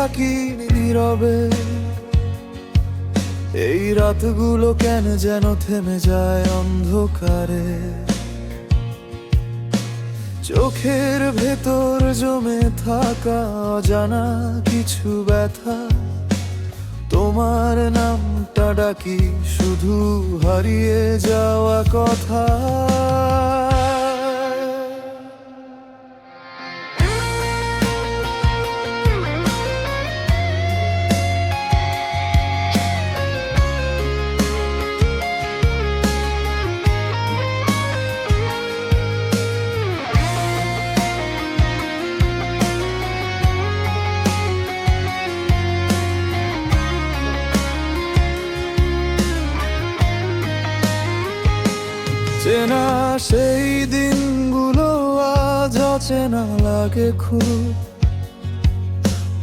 থাকি নীরবে। এই রাতগুলো কেন যেন থেমে যায় অন্ধকারে, চোখের ভেতর জমে থাকা অজানা কিছু ব্যথা। তোমার নামটা ডাকি শুধু হারিয়ে যাওয়া কথা। চেনা সেই দিনগুলো আজ অচেনা লাগে খুব।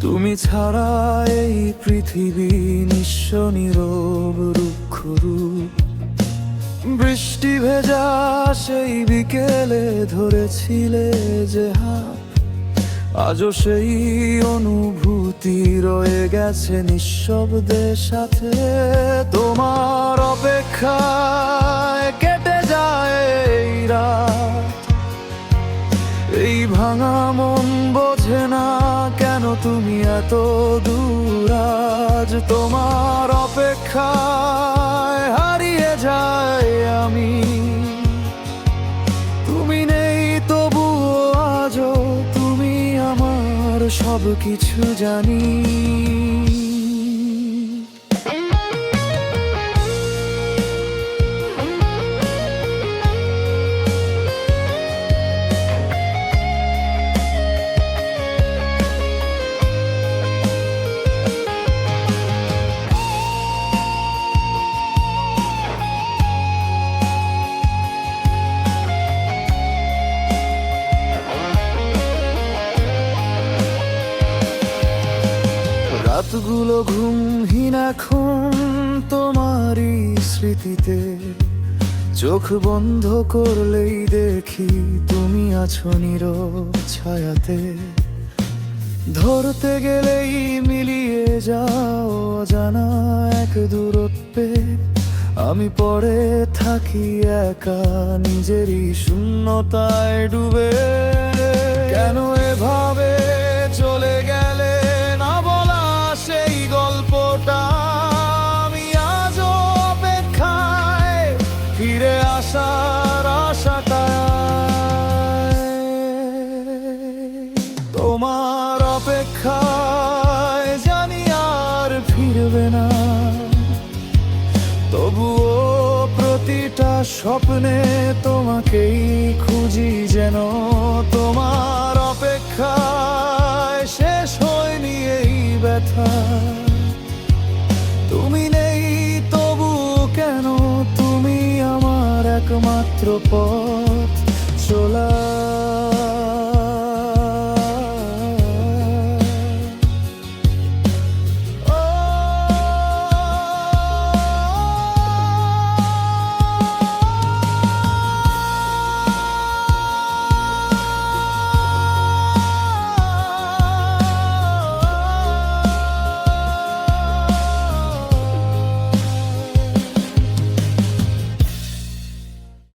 তুমি ছাড়া এই পৃথিবী নিঃস্ব নীরব রুক্ষ রূপ। বৃষ্টি ভেজা সেই বিকেলে ধরেছিলে যে হাত, আজও সেই অনুভূতি রয়ে গেছে নিঃশব্দে সাথে। তোমার অপেক্ষায় কেটে যায় এই রাত, এই ভাঙা মন বোঝে না কেন তুমি এত দূর আজ। তোমার অপেক্ষায় হারিয়ে যাই আমি, তুমি নেই তবুও আজও তুমি আমার সব কিছু জানি। রাতগুলো ঘুমহীন এখন তোমারই স্মৃতিতে, চোখ বন্ধ করলেই দেখি তুমি আছো নীরব ছায়াতে। ধরতে গেলেই মিলিয়ে যাও জানা এক দূরত্বে। আমি পড়ে থাকি একা নিজেরই শূন্যতায় ডুবে। কেন এভাবে চলে গেলে না বলা সেই গল্পটা। আমি আজও অপেক্ষায় ফিরে আসার আশাটায়। তোমার অপেক্ষায় জানি আর ফিরবে না, তবুও প্রতিটা স্বপ্নে তোমাকেই খুঁজি যেন। তোমার অপেক্ষায় শেষ হয়নি এই ব্যথা, তুমি নেই তবু কেন তুমি আমার একমাত্র পথ চলা।